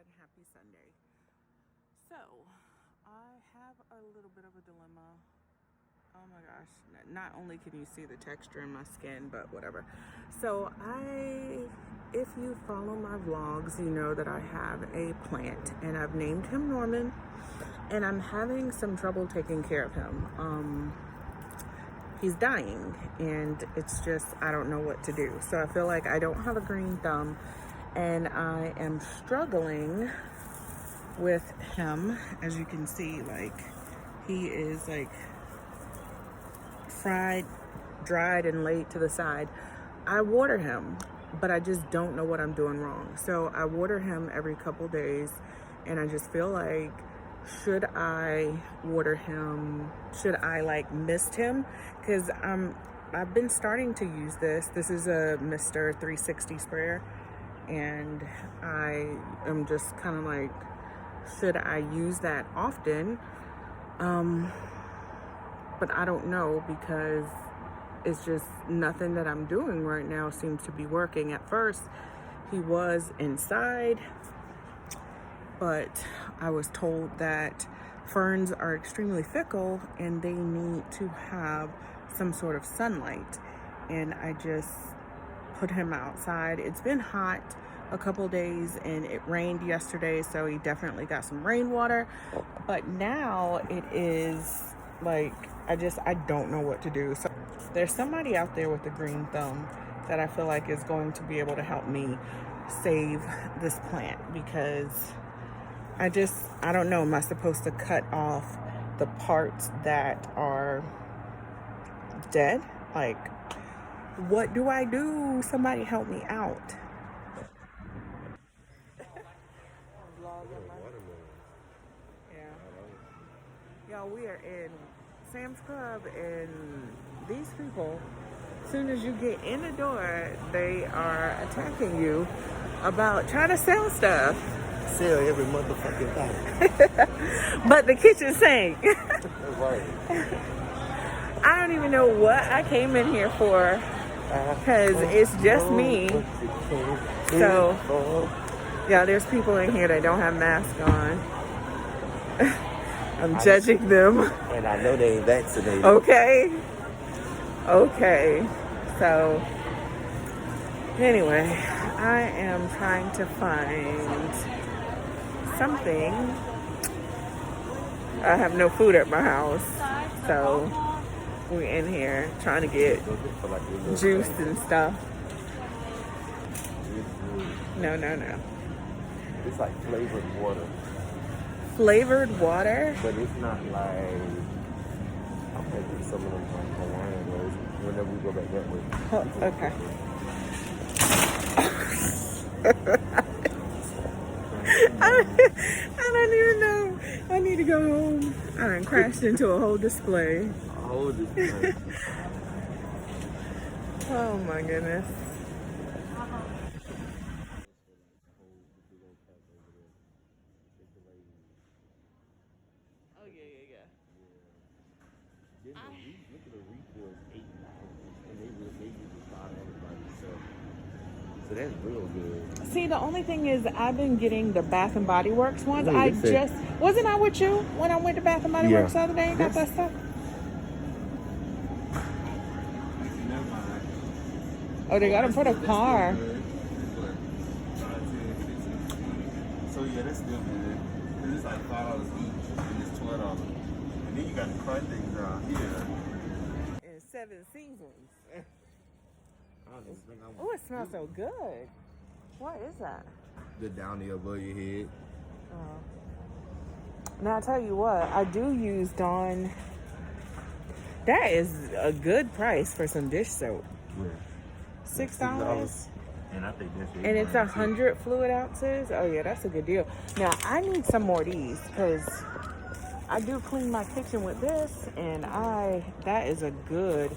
and happy Sunday. So, I have a little bit of a dilemma. Oh my gosh, not only can you see the texture in my skin, but whatever. So, if you follow my vlogs, you know that I have a plant and I've named him Norman, and I'm having some trouble taking care of him. He's dying and it's just, I don't know what to do. So I feel like I don't have a green thumb and I am struggling with him. As you can see, like, he is like fried, dried, and laid to the side. I water him, but I just don't know what I'm doing wrong. So I water him every couple days and I just feel like, should I water him? Should I like mist him? Because I've been starting to use this. This is a Mr. 360 sprayer, and I am just kind of like, should I use that often? But I don't know, because it's just nothing that I'm doing right now seems to be working. At first, he was inside, but I was told that ferns are extremely fickle and they need to have some sort of sunlight. And I just put him outside. It's been hot a couple days and it rained yesterday, so he definitely got some rainwater. But now it is like, I don't know what to do. So there's somebody out there with a green thumb that I feel like is going to be able to help me save this plant, because I don't know. Am I supposed to cut off the parts that are dead? Like, what do I do? Somebody help me out. Yeah. Y'all, we are in Sam's Club, and these people, as soon as you get in the door, they are attacking you about trying to sell stuff. Sell every motherfucking thing. But the kitchen sink. Right. I don't even know what I came in here for, because it's just me. So, yeah, there's people in here that don't have masks on. I'm judging them. And I know they ain't vaccinated. Okay. So, anyway, I am trying to find something. I have no food at my house, so we're in here trying to get juice and stuff. No. It's like flavored water. Flavored water? But it's not like, I'm making some of them from Hawaiian rolls whenever we go back that way. Oh, okay. I don't even know. I need to go home. I done crashed into a whole display. Oh my goodness. Oh yeah. Look at the retail is $8, and they just $5 by themselves. So that's real good. See, the only thing is, I've been getting the Bath and Body Works ones. Wait, Wasn't I with you when I went to Bath and Body Works the other day and got that stuff? Oh, they got them for the car. So yeah, that's good, man. Cause it's like $5 each, and it's $12. And then you got the car things out here. And 7 seasons. Oh, it smells so good. What is that? The downy above your head. Oh. Now, I tell you what, I do use Dawn. That is a good price for some dish soap. Yeah. $6. And I think that's And it's 100 fluid ounces. Oh yeah, that's a good deal. Now, I need some more of these, because I do clean my kitchen with this, and that is a good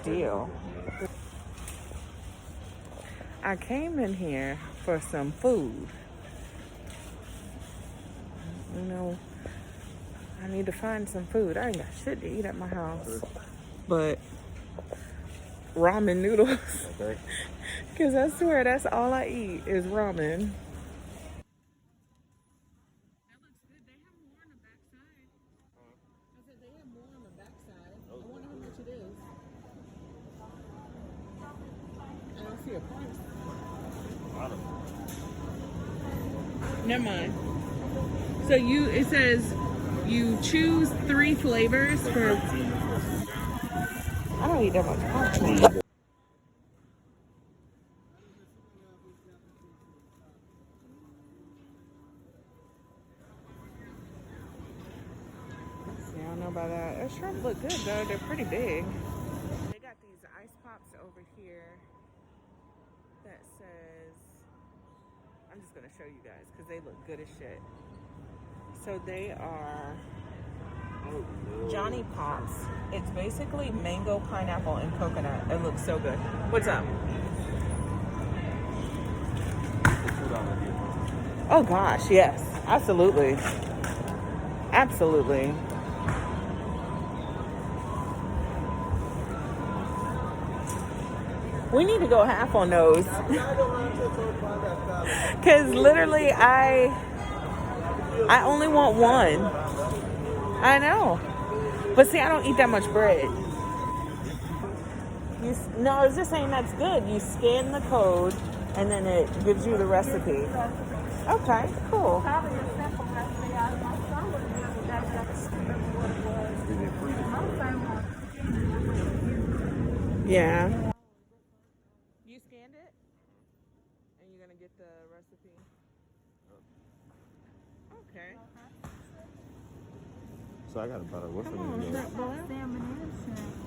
deal. I came in here for some food. You know, I need to find some food. I ain't got shit to eat at my house. But ramen noodles. Because I swear that's all I eat is ramen. Never mind. So it says you choose 3 flavors for. I don't eat that much popcorn. See, I don't know about that. That shrimp look good though. They're pretty big. They got these ice pops over here that says. I'm just gonna show you guys because they look good as shit. So they are Johnny Pops. It's basically mango, pineapple, and coconut. It looks so good. What's up? Oh gosh, yes, absolutely, absolutely. We need to go half on those. Cause literally I only want one. I know. But see, I don't eat that much bread. No, I was just saying that's good. You scan the code and then it gives you the recipe. Okay, cool. Yeah. You scanned it? And you're gonna get the recipe? Okay. So I got about it. What's Come on, it? shrimp boil.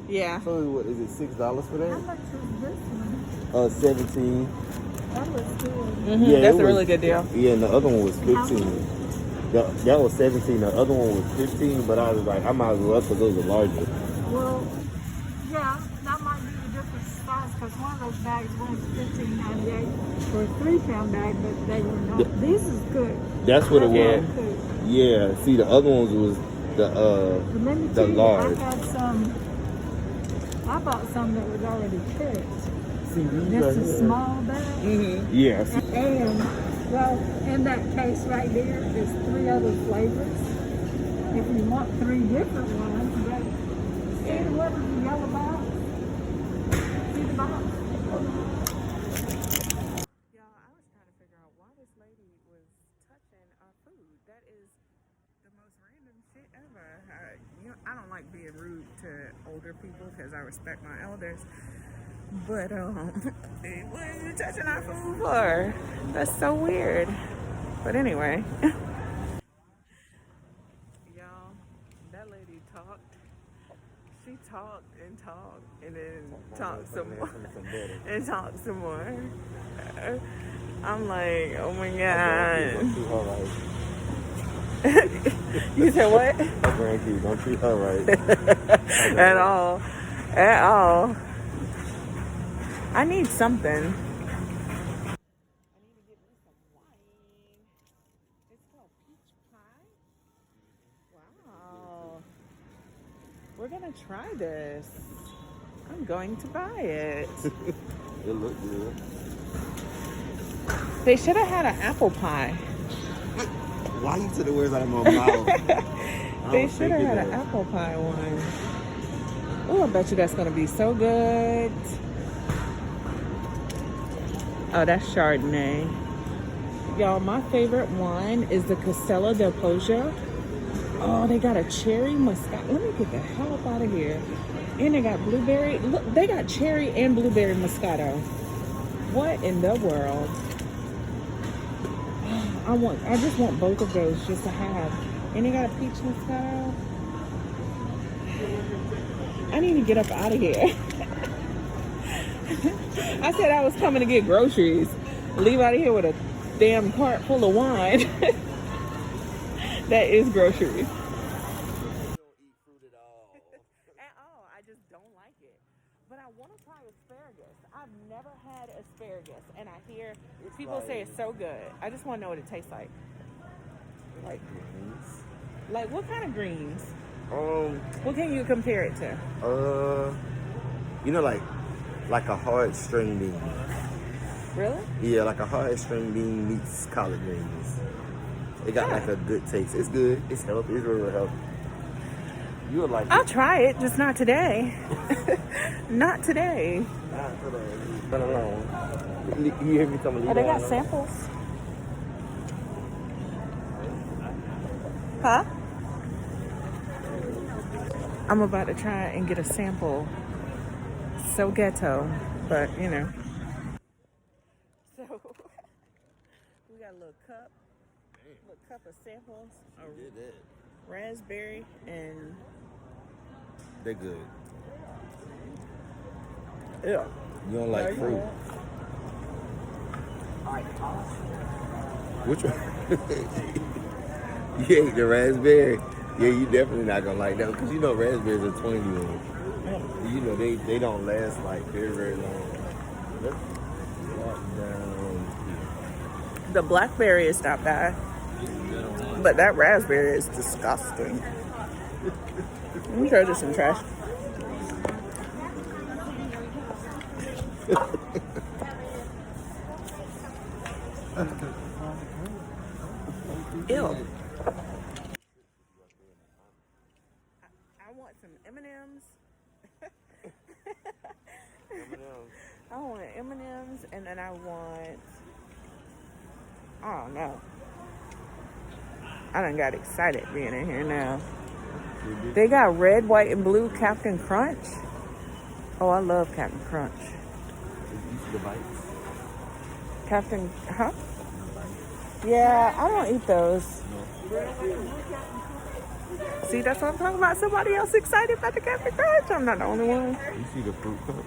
Yeah. So what is it? $6 for that? How much is this one? 17. That looks good. Mm-hmm. Yeah, That's it a really was- good deal. Yeah, and the other one was 15. That was 17. The other one was 15. But I was like, I might as well because those are larger. Well, yeah, that might be a different size because one of those bags was $15.98 for a 3-pound bag, but they were not. This is good. That's what it Yeah. was. Good. Yeah. See, the other ones was But let me the tell you, large. I had some. I bought some that was already picked. See, these Just right a here. small bag. Mm-hmm. Yeah. See, And, well, in that case right there, there's 3 other flavors. If you want 3 different ones, but see the one with the yellow box? See the box? Y'all, I was trying to figure out why this lady was touching our food. That is the most random shit ever. I don't like being rude to older people because I respect my elders. But what are you touching our food for? That's so weird. But anyway, y'all, that lady talked. She talked and then talked some more and talked some more. I'm like, oh my god. You said what? My grandkids don't treat her right. At all. At all. I need something. I need to get me some wine. It's called peach pie. Wow. We're gonna try this. I'm going to buy it. It looked good. They should have had an apple pie. Why you took the words out of my mouth? They should have had an apple pie one. Oh, I bet you that's gonna be so good. Oh, that's Chardonnay. Y'all, my favorite wine is the Castella del Poggio. Oh, they got a cherry Moscato. Let me get the hell up out of here. And they got blueberry. Look, they got cherry and blueberry Moscato. What in the world? I just want both of those just to have. And they got a peach Moscato. I need to get up out of here. I said I was coming to get groceries. Leave out of here with a damn cart full of wine. That is groceries. You don't eat fruit at all. At all. I just don't like it. But I want to try asparagus. I've never had asparagus. And I hear people say it's so good. I just want to know what it tastes like. Like greens. Like what kind of greens? What can you compare it to? You know, like a hard string bean. Really? Yeah, like a hard string bean meets collard greens. It got like a good taste. It's good. It's healthy. It's really healthy. You would like I'll it. try it, just not today. Not today. Not today. Been alone. You hear me coming? Oh, they got samples. Huh? I'm about to try and get a sample. So ghetto, but you know. So we got a little cup of samples. Did that. Raspberry and They're good. yeah. You don't like fruit? Which one? You ate the raspberry? Yeah, you definitely not gonna like that because you know raspberries are 21. You know they don't last like very, very long. Let's walk down The blackberry is not bad, but that raspberry is disgusting. Let me throw this in trash. Ew. I want some M&Ms. I want M&Ms, and then I want, I don't know. I done got excited being in here now. They got red, white, and blue Captain Crunch. Oh, I love Captain Crunch. You see the bites? Captain, huh? Yeah, I don't eat those. See, that's what I'm talking about. Somebody else excited about the Captain Crunch. I'm not the only one. You see the fruit cups?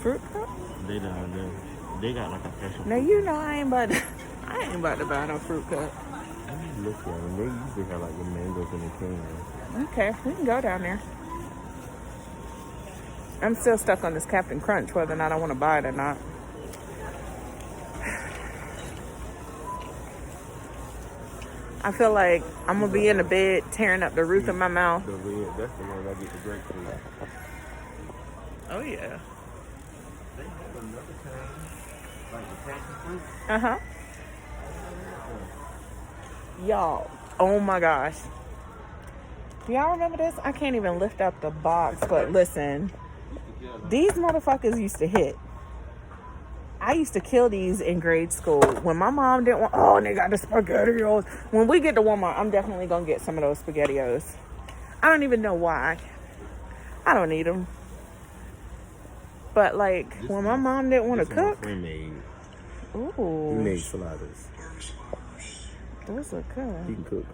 Fruit cup? They down there. They got like a special. Now you know I ain't about to buy no fruit cup. Look at them. They usually have like the mangoes in the can. Okay, we can go down there. I'm still stuck on this Captain Crunch, whether or not I want to buy it or not. I feel like I'm going to be in the bed tearing up the roof of my mouth. The red, that's the one I get the grapefruit. Oh, yeah. They have another kind, like the passion fruit. Uh-huh. Y'all, oh my gosh. Do y'all remember this? I can't even lift up the box, but listen. These motherfuckers used to hit. I used to kill these in grade school. When my mom didn't want, oh, they got the SpaghettiOs. When we get to Walmart, I'm definitely going to get some of those SpaghettiOs. I don't even know why. I don't need them. But, like, when my mom didn't want to cook. Made. Ooh. He made sliders. Those look good. He can cook.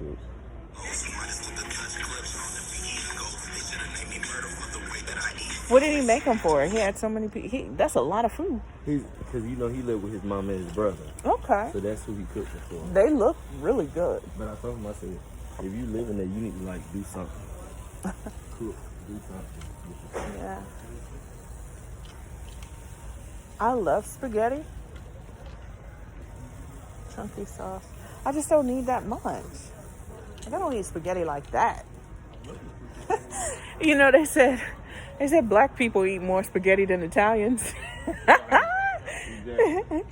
What did he make them for? He had so many people. That's a lot of food. Because, you know, he lived with his mom and his brother. Okay. So that's who he cooked it for. They look really good. But I told him, I said, if you live in there, you need to, like, do something. Cook. Do something. Yeah. I love spaghetti. Chunky sauce. I just don't need that much. Like, I don't eat spaghetti like that. You know, they said black people eat more spaghetti than Italians. Exactly.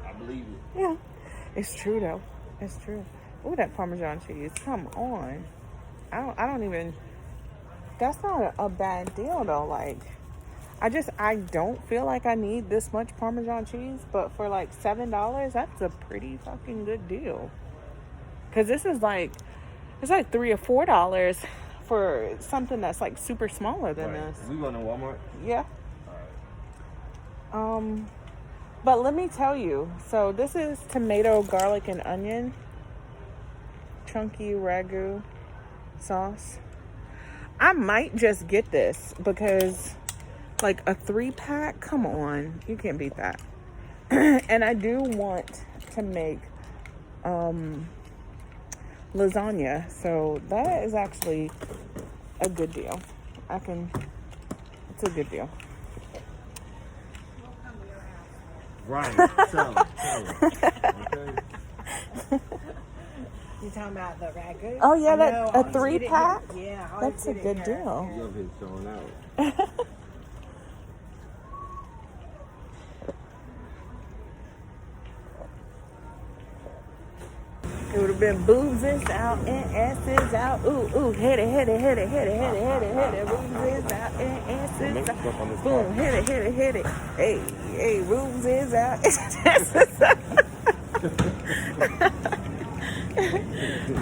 I believe it. Yeah. It's true, though. It's true. Ooh, that Parmesan cheese. Come on. I don't even... That's not a bad deal, though. Like, I don't feel like I need this much Parmesan cheese, but for like $7, that's a pretty fucking good deal. Because this is like, it's like $3 or $4 for something that's like super smaller than this. We going to Walmart? Yeah. All right. But let me tell you, so this is tomato, garlic, and onion. Chunky ragu sauce. I might just get this because like a 3-pack, come on, you can't beat that. And I do want to make lasagna, so that is actually a good deal. It's a good deal. Right. Tell him. Okay. You talking about the ragu? Oh yeah, I that know, a always 3-pack. get it here. Yeah, That's a always good get it here. deal. Love his showing out. It would have been boobs out and asses out. Ooh, hit it. Boobs out and asses out. Boom, hit it. Hey, boobs out.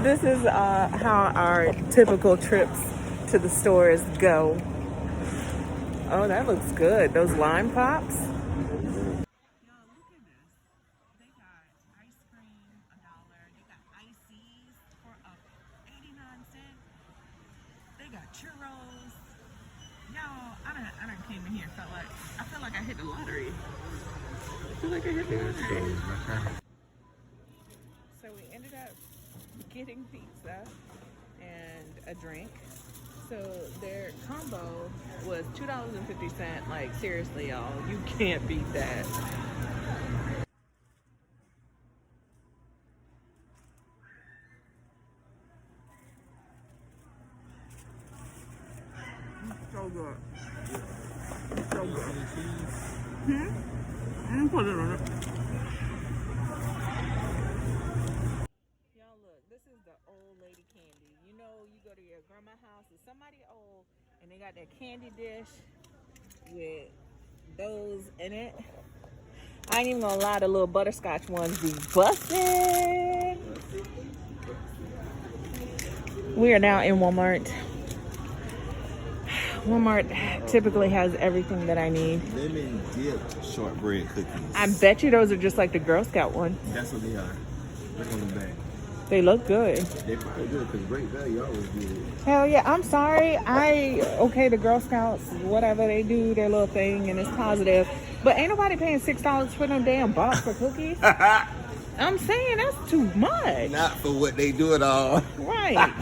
This is how our typical trips to the stores go. Oh, that looks good. Those lime pops. Y'all, look at this. They got ice cream $1. They got ices for 89 cents. They got churros. Y'all, I done came in here. I felt like I hit the lottery. I feel like I hit the lottery. So we ended up getting pizza and a drink. So their combo was $2.50. Like, seriously, y'all, you can't beat that. So good. So good. I'm put it on it. Y'all look, this is the old lady candy. You know, you go to your grandma's house and somebody old and they got that candy dish with those in it. I ain't even gonna lie, the little butterscotch ones be busted. We are now in Walmart. Walmart typically has everything that I need. Lemon dipped shortbread cookies. I bet you those are just like the Girl Scout one. That's what they are. Look on the back. They look good. They probably good because great value always good. Hell yeah, I'm sorry. Okay, the Girl Scouts, whatever they do, their little thing, and it's positive. But ain't nobody paying $6 for them damn box of cookies. I'm saying that's too much. Not for what they do at all. Right.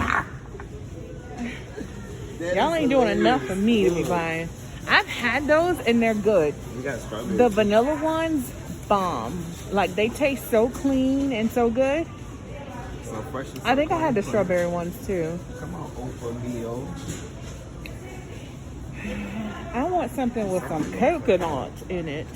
Y'all ain't doing enough for me to be buying. I've had those and they're good. We got strawberry. The vanilla ones, bomb. Like, they taste so clean and so good. So fresh. I think I had the strawberry ones too. Come on, Oprah meal. I want something with some coconut in it.